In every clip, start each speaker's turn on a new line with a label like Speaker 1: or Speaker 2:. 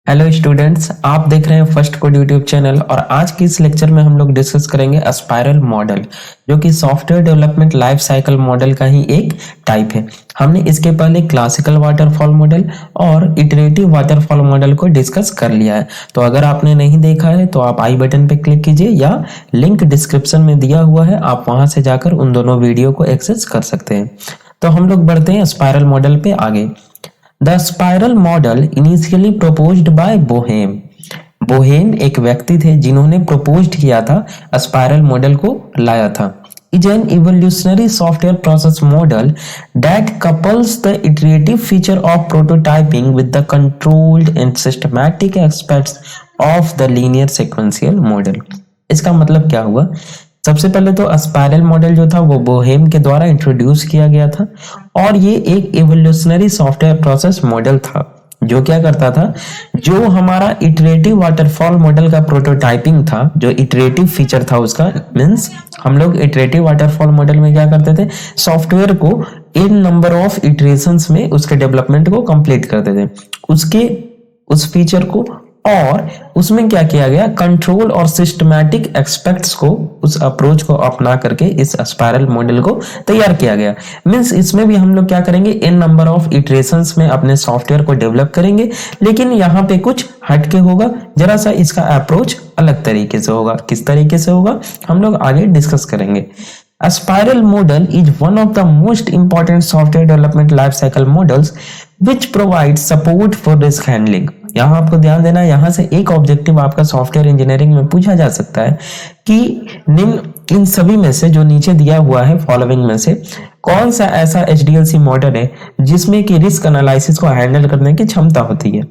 Speaker 1: Hello students, आप देख रहे हैं फर्स्ट कोड यूट्यूब चैनल। और आज की इस लेक्चर में हम लोग डिस्कस करेंगे स्पाइरल मॉडल, जो कि software development life cycle model का ही एक टाइप है। हमने इसके पहले क्लासिकल वाटरफॉल मॉडल और इटरेटिव वाटरफॉल मॉडल को डिस्कस कर लिया है। तो अगर आपने नहीं देखा है तो आप आई बटन पे क्लिक कीजिए या लिंक डिस्क्रिप्शन में दिया हुआ है, आप वहां से जाकर उन दोनों वीडियो को एक्सेस कर सकते हैं। तो हम लोग बढ़ते हैं स्पाइरल मॉडल पे आगे। The spiral model initially proposed by Boheme. Boheme एक व्यक्ति थे जिन्होंने proposed किया था, स्पाइरल मॉडल को लाया था। Is an evolutionary software process model that couples the iterative feature of prototyping with the controlled and systematic aspects of the linear sequential model। इसका मतलब क्या हुआ? सबसे पहले तो स्पाइरल मॉडल जो था वो बोहेम के द्वारा इंट्रोड्यूस किया गया था, और ये एक एवोल्यूशनरी सॉफ्टवेयर प्रोसेस मॉडल था जो क्या करता था, जो हमारा इटरेटिव वाटरफॉल मॉडल का प्रोटोटाइपिंग था, जो इटरेटिव फीचर था उसका, मींस हम लोग इटरेटिव वाटरफॉल मॉडल में क्या करते थे, सॉफ्टवेयर को इन नंबर ऑफ इटरेशंस में उसके डेवलपमेंट को कंप्लीट करते थे, उसके उस फीचर को। और उसमें क्या किया गया, कंट्रोल और सिस्टमैटिक एस्पेक्ट्स को, उस अप्रोच को अपना करके इस स्पाइरल मॉडल को तैयार किया गया। मींस इसमें भी हम लोग क्या करेंगे, इन नंबर ऑफ इटरेशंस में अपने सॉफ्टवेयर को डेवलप करेंगे, लेकिन यहाँ पे कुछ हटके होगा, जरा सा इसका अप्रोच अलग तरीके से होगा। किस तरीके से होगा हम लोग आगे डिस्कस करेंगे। A spiral model is one of the most important software development lifecycle models which provides support for risk handling। यहाँ आपको ध्यान देना है, यहाँ से एक ऑब्जेक्टिव आपका सॉफ्टवेयर इंजीनियरिंग में पूछा जा सकता है कि निम्न इन सभी में से, जो नीचे दिया हुआ है फॉलोइंग में से, कौन सा ऐसा HDLC मॉडल है जिसमें कि रिस्क एनालिसिस को हैंडल करने की क्षमता होती है,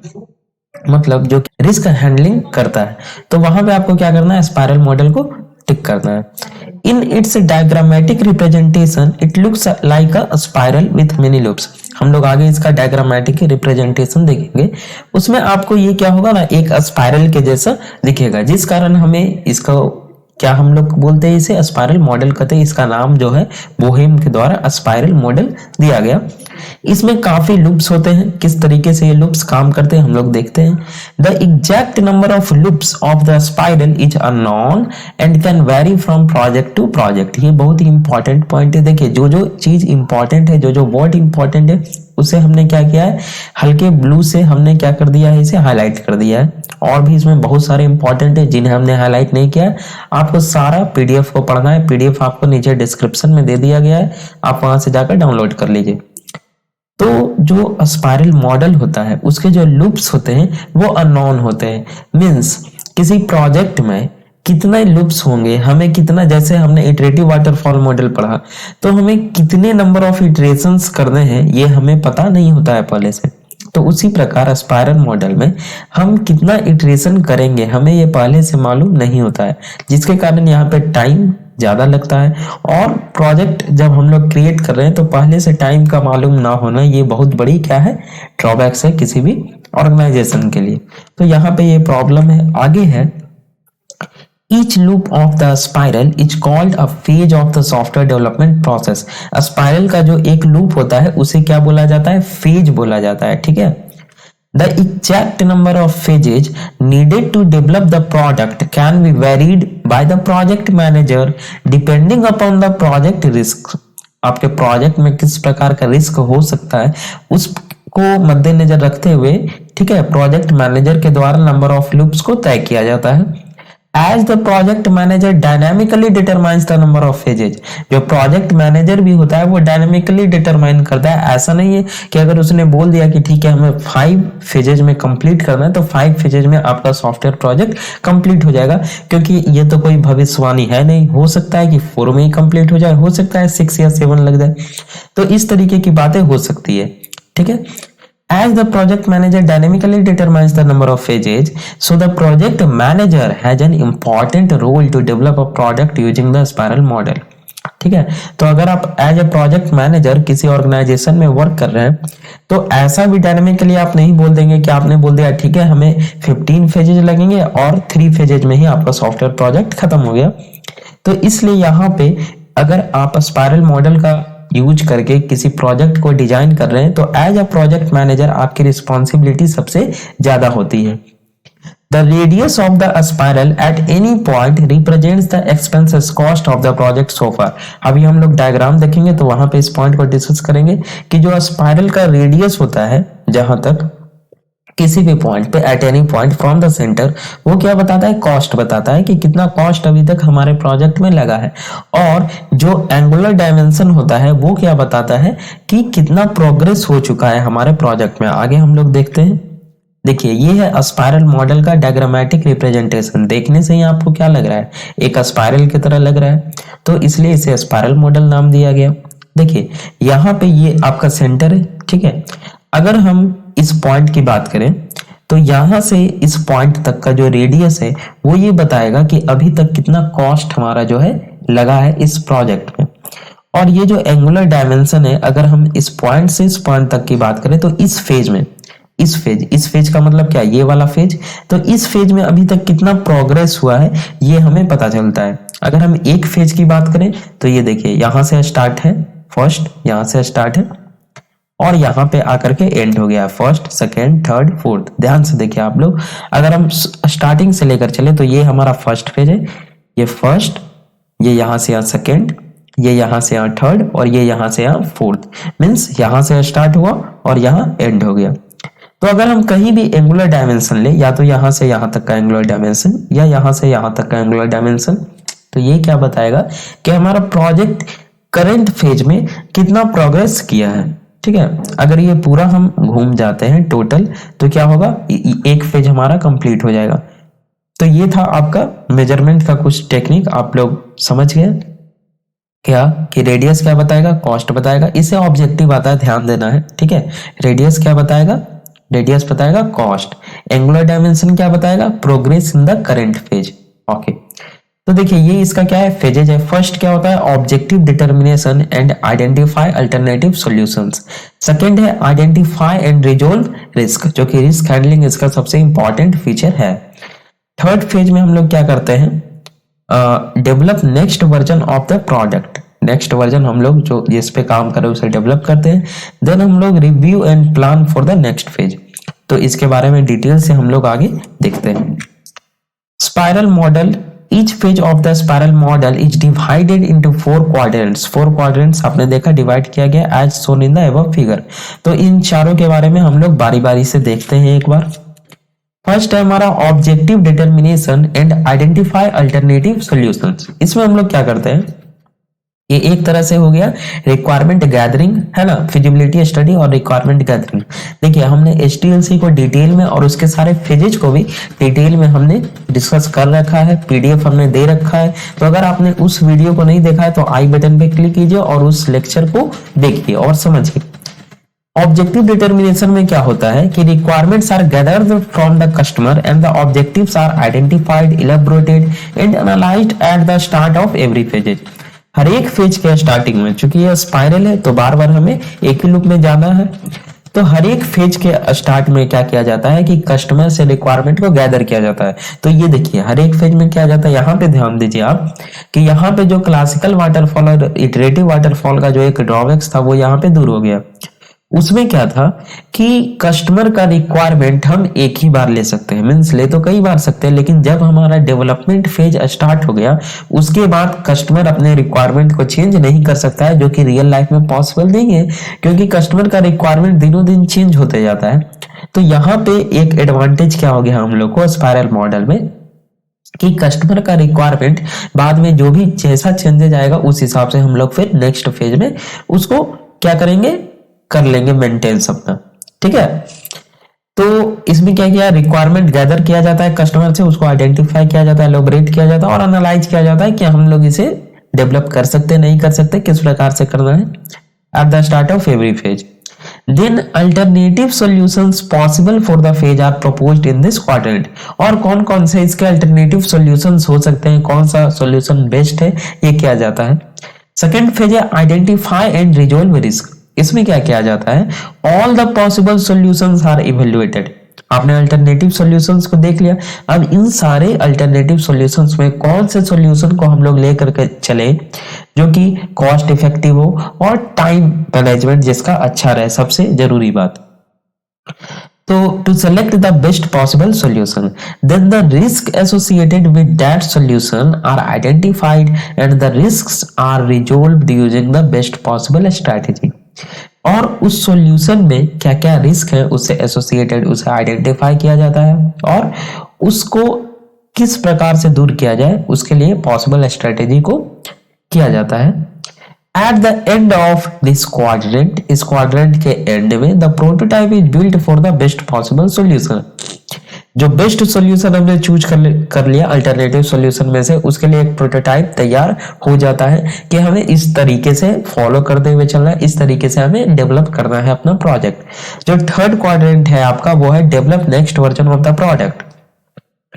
Speaker 1: मतलब जो रिस्क हैंडलिंग करता है। तो वहां पे आपको क्या करना है, स्पाइरल मॉडल को टिक करना है। In its diagrammatic representation, it looks like a spiral with many loops। हम लोग आगे इसका डायग्रामेटिक रिप्रेजेंटेशन देखेंगे, उसमें आपको ये क्या होगा ना, एक स्पाइरल के जैसा दिखेगा, जिस कारण हमें इसका क्या हम लोग बोलते हैं, इसे स्पाइरल मॉडल कहते हैं। इसका नाम जो है बोहेम के द्वारा स्पाइरल मॉडल दिया गया। इसमें काफी लूप्स होते हैं, किस तरीके से ये लूप्स काम करते हैं हम लोग देखते हैं। The exact number of loops of the spiral is unknown and can vary from project to project. ये बहुत ही इंपॉर्टेंट पॉइंट है। देखिए, जो जो चीज इंपॉर्टेंट है, जो जो वर्ड इंपॉर्टेंट है, उसे हमने क्या किया है, हल्के ब्लू से हमने क्या कर दिया है, इसे हाईलाइट कर दिया है। और भी इसमें बहुत सारे इंपॉर्टेंट है जिन्हें हमने हाईलाइट नहीं किया है। आपको सारा पीडीएफ को पढ़ना है, पीडीएफ आपको नीचे डिस्क्रिप्शन में दे दिया गया है, आप वहां से जाकर डाउनलोड कर लीजिए। तो जो स्पाइरल मॉडल होता है उसके जो लूप्स होते हैं वो अननोन होते हैं। मींस किसी प्रोजेक्ट में कितने लूप्स होंगे, हमें कितना, जैसे हमने इटरेटिव वाटरफॉल मॉडल पढ़ा, तो हमें कितने नंबर ऑफ इटरेशंस करने हैं ये हमें पता नहीं होता है पहले से। तो उसी प्रकार स्पाइरल मॉडल में हम कितना इटरेशन करेंगे हमें ये पहले से मालूम नहीं होता है, जिसके कारण यहाँ पे टाइम ज्यादा लगता है। और प्रोजेक्ट जब हम लोग क्रिएट कर रहे हैं तो पहले से टाइम का मालूम ना होना, ये बहुत बड़ी क्या है, ड्रॉबैक्स है किसी भी ऑर्गेनाइजेशन के लिए। तो यहाँ पे ये प्रॉब्लम है। आगे है, Each loop of the spiral is called a phase of the software development process। Spiral का जो एक लूप होता है उसे क्या बोला जाता है, फेज बोला जाता है। ठीक है। The exact number of phases needed to develop the product can be varied by the project manager depending upon the project risk। आपके प्रोजेक्ट में किस प्रकार का रिस्क हो सकता है उसको मद्देनजर रखते हुए, ठीक है, प्रोजेक्ट मैनेजर के द्वारा नंबर ऑफ लूप्स को तय किया जाता है। As the project manager dynamically determines the number of phases। जो प्रोजेक्ट मैनेजर भी होता है वो डायनामिकली डिटरमाइन करता है। ऐसा नहीं है कि अगर उसने बोल दिया कि ठीक है हमें 5 फेजेज में कंप्लीट करना है तो 5 फेजेज में आपका सॉफ्टवेयर प्रोजेक्ट कंप्लीट हो जाएगा, क्योंकि ये तो कोई भविष्यवाणी है नहीं। हो सकता है कि 4 में ही कंप्लीट हो जाए, हो सकता है 6 या 7 लग जाए। तो इस तरीके की बातें हो सकती है। ठीक है। As the project manager dynamically determines the number of phases, so the project manager has an important role to develop a product using the spiral model। ठीक है। तो अगर आप एज ए प्रोजेक्ट मैनेजर किसी ऑर्गेनाइजेशन में work कर रहे हैं तो ऐसा भी डायनामिकली आप नहीं बोल देंगे कि आपने बोल दिया ठीक है हमें 15 फेजेज लगेंगे और 3 फेजेज में ही आपका सॉफ्टवेयर प्रोजेक्ट खत्म हो गया। तो इसलिए यहाँ पे अगर आप स्पाइरल मॉडल का यूज करके किसी प्रोजेक्ट को डिजाइन कर रहे हैं तो एज अ प्रोजेक्ट मैनेजर आपकी रिस्पॉन्सिबिलिटी सबसे ज्यादा होती है। The radius of the spiral at any point represents the expenses cost of the project so far। अभी हम लोग डायग्राम देखेंगे तो वहां पे इस पॉइंट को डिस्कस करेंगे कि जो स्पाइरल का रेडियस होता है जहां तक किसी भी पॉइंट पे at any point from the centre, वो क्या बताता है, कॉस्ट बताता है कि कितना कॉस्ट अभी तक हमारे प्रोजेक्ट में लगा है। और जो एंगुलर डायमेंशन होता है वो क्या बताता है कि कितना प्रोग्रेस हो चुका है हमारे प्रोजेक्ट में। आगे हम लोग देखते हैं। देखिए ये है स्पाइरल मॉडल का डायग्रामेटिक रिप्रेजेंटेशन। देखने से ही आपको क्या लग रहा है, एक स्पाइरल की तरह लग रहा है, तो इसलिए इसे स्पाइरल मॉडल नाम दिया गया। देखिए यहाँ पे ये आपका सेंटर है, ठीक है। अगर हम इस पॉइंट की बात करें तो यहां से इस पॉइंट तक का जो रेडियस है वो ये बताएगा कि अभी तक कितना कॉस्ट हमारा जो है लगा है इस प्रोजेक्ट में। और ये जो एंगुलर डायमेंशन है, अगर हम इस पॉइंट से इस पॉइंट तक की बात करें तो इस फेज में, इस फेज का मतलब क्या, ये वाला फेज, तो इस फेज में अभी तक कितना प्रोग्रेस हुआ है ये हमें पता चलता है। अगर हम एक फेज की बात करें तो ये देखिए यहां से स्टार्ट है फर्स्ट, यहां से स्टार्ट है और यहाँ पे आकर के एंड हो गया, फर्स्ट सेकेंड थर्ड फोर्थ। ध्यान से देखिए आप लोग, अगर हम स्टार्टिंग से लेकर चले तो ये हमारा फर्स्ट फेज है, ये फर्स्ट, ये यहाँ से यहाँ सेकेंड, ये यहाँ से यहाँ थर्ड और ये यहाँ से यहाँ फोर्थ। मीन्स यहाँ से स्टार्ट हुआ और यहाँ एंड हो गया। तो अगर हम कहीं भी एंगुलर डायमेंशन ले, या तो यहाँ से यहाँ तक का एंगुलर डायमेंशन या यहाँ से यहाँ तक का एंगुलर डायमेंशन, तो ये क्या बताएगा कि हमारा प्रोजेक्ट करंट फेज में कितना प्रोग्रेस किया है, ठीक है। अगर ये पूरा हम घूम जाते हैं टोटल तो क्या होगा, एक फेज हमारा कंप्लीट हो जाएगा। तो ये था आपका मेजरमेंट का कुछ टेक्निक, आप लोग समझ गए क्या कि रेडियस क्या बताएगा, कॉस्ट बताएगा। इसे ऑब्जेक्टिव आता है, ध्यान देना है, ठीक है। रेडियस क्या बताएगा, रेडियस बताएगा कॉस्ट। एंगुलर डायमेंशन क्या बताएगा, progress in the current phase. Okay, तो देखिए ये इसका क्या है, फेजेज है। फर्स्ट क्या होता है, objective determination and identify alternative solutions. Second है आइडेंटिफाई एंड रिजोल्व रिस्क, जो कि रिस्क हैंडलिंग इसका सबसे इंपॉर्टेंट फीचर है। थर्ड फेज में हम लोग क्या करते हैं, develop next version of the product. Next version हम लोग जो जिस पे काम कर रहे हैं उसे डेवलप करते हैं। देन हम लोग review and plan for the next phase. तो इसके बारे में डिटेल से हम लोग आगे देखते हैं। Spiral model, each phase of the spiral model is divided into 4 quadrants। 4 quadrants आपने देखा डिवाइड किया गया as shown in the above figure। तो इन चारों के बारे में हम लोग बारी बारी से देखते हैं एक बार। फर्स्ट है हमारा objective determination and identify alternative solutions. इसमें हम लोग क्या करते हैं, ये एक तरह से हो गया रिक्वायरमेंट गैदरिंग, है ना, फिजिबिलिटी स्टडी और रिक्वायरमेंट गैदरिंग। देखिए हमने HTLC को डिटेल में और उसके सारे फेजेज को भी डिटेल में हमने डिस्कस कर रखा है, PDF हमने दे रखा है। तो अगर आपने उस वीडियो को नहीं देखा है तो आई बटन पे क्लिक कीजिए और उस लेक्चर को देखिए और समझिए। ऑब्जेक्टिव डिटर्मिनेशन में क्या होता है कि requirements are gathered from the customer and the objectives are identified, elaborated and analysed at the start of every phase. हर एक फेज के स्टार्टिंग में, चूंकि यह स्पाइरल है तो बार बार हमें एक ही लूप में जाना है, तो हर एक फेज के स्टार्ट में क्या किया जाता है कि कस्टमर से रिक्वायरमेंट को गैदर किया जाता है। तो ये देखिए हर एक फेज में क्या जाता है, यहाँ पे ध्यान दीजिए आप कि यहाँ पे जो क्लासिकल वाटरफॉल और इटरेटिव वाटरफॉल का जो एक ड्रॉबैक्स था वो यहाँ पे दूर हो गया। उसमें क्या था कि कस्टमर का रिक्वायरमेंट हम एक ही बार ले सकते हैं, मीन्स ले तो कई बार सकते हैं, लेकिन जब हमारा डेवलपमेंट फेज स्टार्ट हो गया उसके बाद कस्टमर अपने रिक्वायरमेंट को चेंज नहीं कर सकता है, जो कि रियल लाइफ में पॉसिबल नहीं है, क्योंकि कस्टमर का रिक्वायरमेंट दिनों दिन चेंज होते जाता है। तो यहाँ पे एक एडवांटेज क्या हो गया हम लोग को स्पाइरल मॉडल में कि कस्टमर का रिक्वायरमेंट बाद में जो भी जैसा चेंजेज आएगा उस हिसाब से हम लोग फिर नेक्स्ट फेज में उसको क्या करेंगे, कर लेंगे मेंटेनेंस अपना, ठीक है। तो इसमें क्या किया, रिक्वायरमेंट गैदर किया जाता है कस्टमर से, उसको आइडेंटिफाई किया जाता है, एलोबरेट किया जाता है और एनालाइज किया जाता है कि हम लोग इसे डेवलप कर सकते नहीं कर सकते, किस प्रकार से करना है at the start of every phase. Then alternative solutions possible for the phase are proposed in this quadrant. और कौन कौन से इसके अल्टरनेटिव सॉल्यूशंस हो सकते हैं, कौन सा सॉल्यूशन बेस्ट है, ये किया जाता है। सेकेंड फेज है आइडेंटिफाई एंड रिजोल्व रिस्क। इसमें क्या किया जाता है, all the possible solutions are evaluated. आपने अल्टरनेटिव सॉल्यूशंस को देख लिया। अब इन सारे अल्टरनेटिव सॉल्यूशंस में कौन से सॉल्यूशन को हम लोग लेकर के चले जो कि कॉस्ट इफेक्टिव हो और टाइम मैनेजमेंट जिसका अच्छा रहे, सबसे जरूरी बात। तो to select the best possible solution, then the risk associated with that solution are identified and the risks are resolved using the best possible strategy। और उस सॉल्यूशन में क्या क्या रिस्क है उससे एसोसिएटेड उसे आइडेंटिफाई किया जाता है और उसको किस प्रकार से दूर किया जाए उसके लिए पॉसिबल स्ट्रेटेजी को किया जाता है। At the end of this quadrant, इस क्वाड्रेंट के एंड में the prototype is built for the best possible solution. जो बेस्ट सॉल्यूशन हमने चूज कर लिया अल्टरनेटिव सॉल्यूशन में से, उसके लिए एक प्रोटोटाइप तैयार हो जाता है कि हमें इस तरीके से फॉलो करते हुए चलना है, इस तरीके से हमें डेवलप करना है अपना प्रोजेक्ट। जो थर्ड क्वाड्रेंट है आपका वो है develop next version of the product.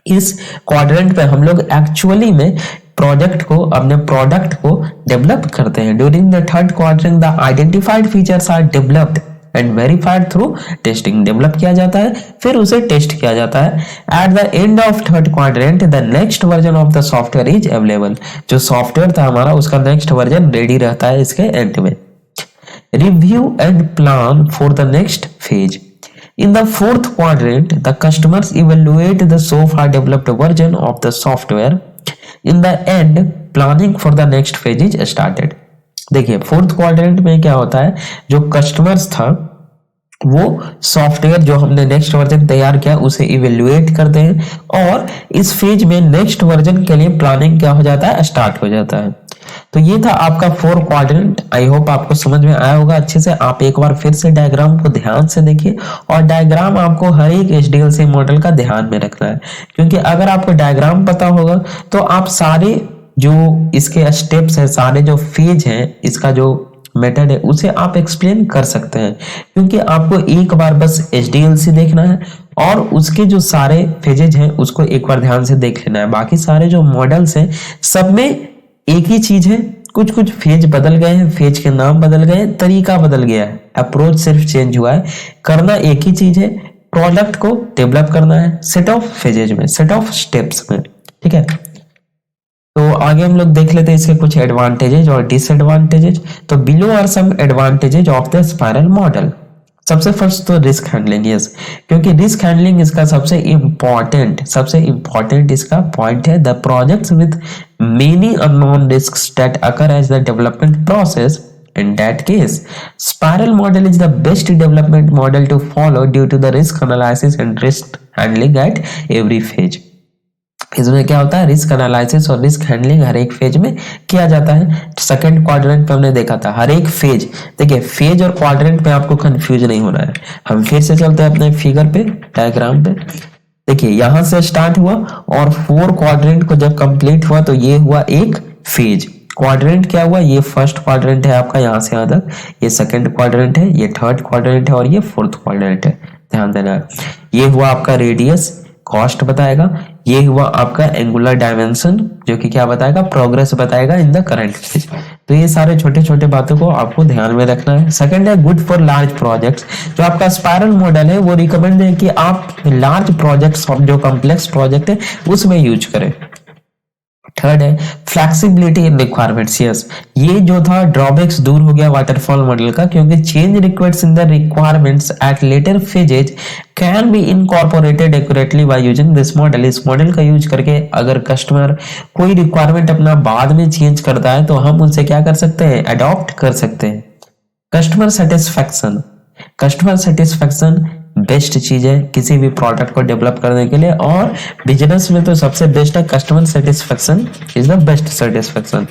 Speaker 1: इस क्वाड्रेंट पे हम लोग एक्चुअली में प्रोजेक्ट को, अपने प्रोडक्ट को डेवलप करते हैं। During the third quadrant the identified features are developed and verified through testing. Develop किया जाता है फिर उसे टेस्ट किया जाता है। At the end of third quadrant the next version of the software is available. जो सॉफ्टवेयर था हमारा उसका नेक्स्ट वर्जन रेडी रहता है इसके एंड में। Review and plan for the next phase. In the fourth quadrant, the customers evaluate the so far developed version of the software. In the end, planning for the next phase is started. देखिए fourth quadrant में क्या होता है, जो customers था वो software जो हमने नेक्स्ट वर्जन तैयार किया उसे इवेल्युएट करते हैं और इस फेज में नेक्स्ट वर्जन के लिए प्लानिंग क्या हो जाता है, स्टार्ट हो जाता है। तो ये था आपका 4 क्वाड्रेंट। आई होप आपको समझ में आया होगा अच्छे से। आप एक बार फिर से डायग्राम को ध्यान से देखिए और डायग्राम आपको हर एक HDLC मॉडल का ध्यान में रखना है, क्योंकि अगर आपको डायग्राम पता होगा तो आप सारे जो इसके स्टेप्स हैं, सारे जो फेज हैं, इसका जो मेथड है उसे आप एक्सप्लेन कर सकते हैं। क्योंकि आपको एक बार बस HDLC देखना है और उसके जो सारे फेजेज हैं उसको एक बार ध्यान से देख लेना है। बाकी सारे जो मॉडल्स हैं सब में एक ही चीज है, कुछ कुछ फेज बदल गए हैं, फेज के नाम बदल गए हैं, तरीका बदल गया है, अप्रोच सिर्फ चेंज हुआ है। करना एक ही चीज है, प्रोडक्ट को डेवलप करना है सेट ऑफ फेजेज में, सेट ऑफ स्टेप्स में। ठीक है, तो आगे हम लोग देख लेते हैं इसके कुछ एडवांटेजेज और डिसएडवांटेजेज। तो below are some advantages of the spiral model. सबसे फर्स्ट तो रिस्क हैंडलिंग, यस, क्योंकि रिस्क हैंडलिंग इसका सबसे इंपॉर्टेंट इसका पॉइंट है। The projects with many unknown risks that occur as the development process. In that case, spiral model is the best development model to follow due to the risk analysis and risk handling at every phase. इसमें क्या होता है, risk analysis और risk handling हर एक phase में किया जाता है। सेकंड क्वाड्रेंट पे हमने देखा था हर एक फेज, देखिए फेज और क्वाड्रेंट पे आपको कंफ्यूज नहीं होना है। हम फिर से चलते हैं अपने फिगर पे, डायग्राम पे। देखिए यहां से स्टार्ट हुआ और 4 क्वाड्रेंट को जब कंप्लीट हुआ तो ये हुआ एक फेज। क्वाड्रेंट क्या हुआ, ये फर्स्ट क्वाड्रेंट है आपका यहां से यहां तक, ये सेकंड क्वाड्रेंट है, ये थर्ड क्वाड्रेंट है और ये फोर्थ क्वाड्रेंट है। ध्यान देना है, ये हुआ आपका रेडियस, कॉस्ट बताएगा, ये हुआ आपका एंगुलर डायमेंशन जो कि क्या बताएगा, प्रोग्रेस बताएगा इन द करंट फेज। तो ये सारे छोटे छोटे बातों को आपको ध्यान में रखना है। सेकंड है गुड फॉर लार्ज प्रोजेक्ट्स। जो आपका स्पाइरल मॉडल है वो रिकमेंड है कि आप लार्ज प्रोजेक्ट्स और जो कॉम्प्लेक्स प्रोजेक्ट है उसमें यूज करें। थर्ड है फ्लेक्सिबिलिटी इन रिक्वायरमेंट्स, यस, ये जो था ड्रॉबैक्स दूर हो गया वाटरफॉल मॉडल का, क्योंकि change request in the requirements at later phases can be incorporated accurately by using this model. इस मॉडल का यूज करके अगर कस्टमर कोई रिक्वायरमेंट अपना बाद में चेंज करता है तो हम उनसे क्या कर सकते हैं, अडॉप्ट कर सकते हैं। कस्टमर सेटिस्फैक्शन बेस्ट चीज है किसी भी प्रोडक्ट को डेवलप करने के लिए, और बिजनेस में तो सबसे बेस्ट है customer satisfaction is the best satisfaction.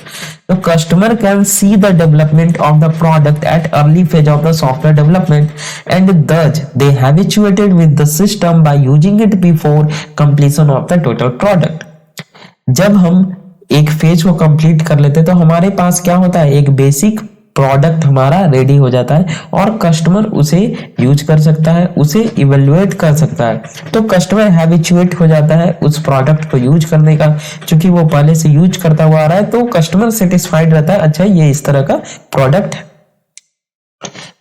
Speaker 1: तो customer can see the development of the product at early phase of the software development and thus they habituated with the system by using it before completion of the total product। जब हम एक phase को complete कर लेते तो हमारे पास क्या होता है, एक बेसिक प्रोडक्ट हमारा रेडी हो जाता है और कस्टमर उसे यूज कर सकता है, उसे इवेल्युएट कर सकता है। तो कस्टमर हैबिचुएट हो जाता है उस प्रोडक्ट को यूज करने का, क्योंकि वो पहले से यूज करता हुआ आ रहा है, तो कस्टमर सेटिस्फाइड रहता है, अच्छा ये इस तरह का प्रोडक्ट है।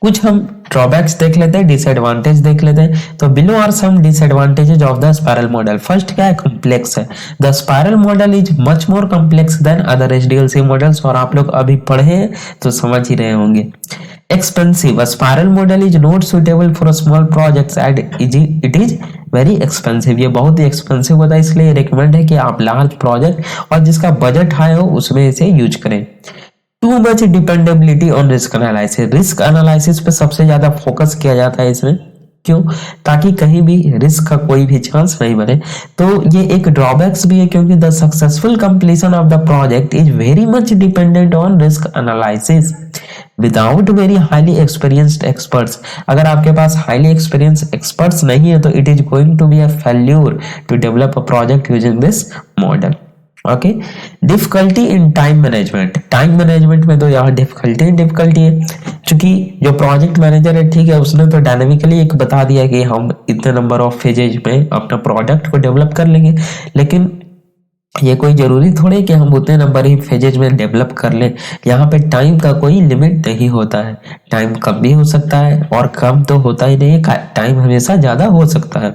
Speaker 1: कुछ हम ड्रॉबैक्स देख लेते हैं, डिसएडवांटेज देख लेते हैं। तो below are some disadvantages of the spiral model. First क्या है, कॉम्प्लेक्स है। The spiral model is much more complex than other HDLC models, और आप लोग अभी पढ़े हैं तो समझ ही रहे होंगे। Expensive, spiral model is not suitable for small projects and it is very expensive. ये बहुत ही एक्सपेंसिव होता है, इसलिए रिकमेंड है कि आप लार्ज प्रोजेक्ट और जिसका बजट हाई हो उसमें इसे यूज करें। Too much dependability on risk analysis, risk analysis पे सबसे ज्यादा फोकस किया जाता है इसमें। क्यों? ताकि कहीं भी रिस्क का कोई भी चांस नहीं बने। तो ये एक ड्रॉबैक्स भी है, क्योंकि the successful completion of the project is very much dependent on risk analysis without very highly experienced experts. अगर आपके पास हाईली एक्सपीरियंस एक्सपर्ट्स नहीं है तो it is going to be a failure to develop a project using this model. Okay, difficulty in time management, time management में तो यहाँ difficulty है। क्योंकि जो प्रोजेक्ट मैनेजर है, ठीक है, उसने तो डायनेमिकली एक बता दिया कि हम इतने नंबर ऑफ फेजेज में अपना प्रोडक्ट को डेवलप कर लेंगे, लेकिन ये कोई जरूरी थोड़ी कि हम उतने नंबर ही फेजेज में डेवलप कर लें। यहाँ पे टाइम का कोई लिमिट नहीं होता है। टाइम कम भी हो सकता है और कम तो होता ही नहीं है, टाइम हमेशा ज्यादा हो सकता है।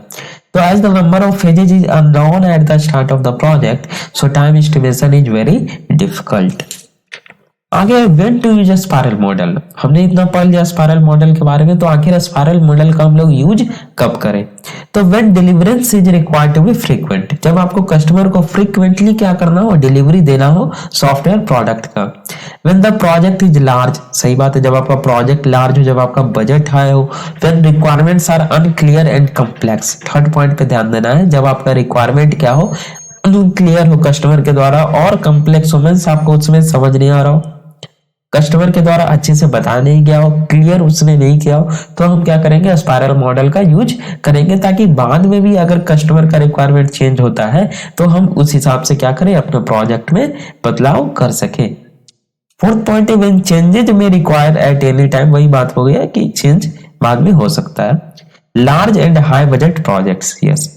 Speaker 1: तो as the number of phases is unknown at the start of the project, so time estimation is very difficult. आगे when to use spiral model. हमने इतना पढ़ लिया स्पाइरल मॉडल के बारे में, तो आखिर स्पाइरल मॉडल का हम लोग यूज कब करें? तो when deliverance is required to be frequent, जब आपको कस्टमर को फ्रीक्वेंटली क्या करना हो, डिलीवरी देना हो सॉफ्टवेयर प्रोडक्ट का। When the project is large, सही बात है, जब आपका प्रोजेक्ट लार्ज हो, जब आपका बजट हाई हो। When requirements are unclear and complex, third point पे ध्यान देना है, जब आपका रिक्वायरमेंट क्या हो, अनक्लियर हो कस्टमर के द्वारा और कॉम्प्लेक्स हो, मींस आपको उसमें समझ नहीं आ रहा हो, कस्टमर के द्वारा अच्छे से बताया नहीं गया हो, क्लियर उसने नहीं किया हो, तो हम क्या करेंगे, स्पाइरल मॉडल का यूज करेंगे, ताकि बाद में भी अगर कस्टमर का रिक्वायरमेंट चेंज होता है तो हम उस हिसाब से क्या करें, अपने प्रोजेक्ट में बदलाव कर सके। फोर्थ पॉइंट है व्हेन चेंजेज में रिक्वायर एट एनी टाइम, वही बात हो गया कि चेंज बाद में हो सकता है। Large and high budget projects, yes,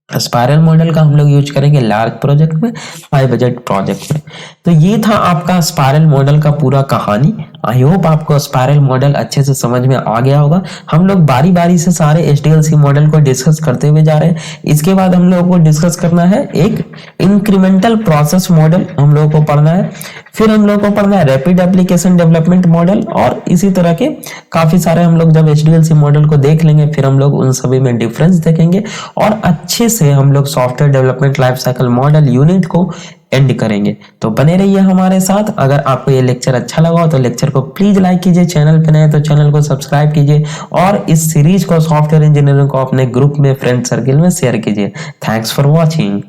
Speaker 1: spiral model का हम लोग यूज करेंगे लार्ज प्रोजेक्ट में, हाई बजट प्रोजेक्ट में। तो ये था आपका स्पाइरल मॉडल का पूरा कहानी। आई होप आपको स्पाइरल मॉडल अच्छे से समझ में आ गया होगा। हम लोग बारी बारी से सारे एचडीएलसी मॉडल को डिस्कस करते हुए जा रहे हैं। इसके बाद हम लोगों को डिस्कस करना है एक इंक्रीमेंटल प्रोसेस मॉडल, हम लोगों को पढ़ना है। फिर हम लोगों को पढ़ना है रैपिड एप्लीकेशन डेवलपमेंट मॉडल, और इसी तरह के काफी सारे हम लोग जब एचडीएलसी मॉडल को देख लेंगे फिर हम लोग उन सभी में डिफरेंस देखेंगे और अच्छे से हम लोग software development life cycle model unit को एंड करेंगे। तो बने रहिए हमारे साथ। अगर आपको ये लेक्चर अच्छा लगा हो तो लेक्चर को प्लीज लाइक कीजिए, चैनल पे नए तो चैनल को सब्सक्राइब कीजिए, और इस सीरीज को सॉफ्टवेयर इंजीनियरिंग को अपने ग्रुप में, फ्रेंड सर्किल में शेयर कीजिए। Thanks for watching.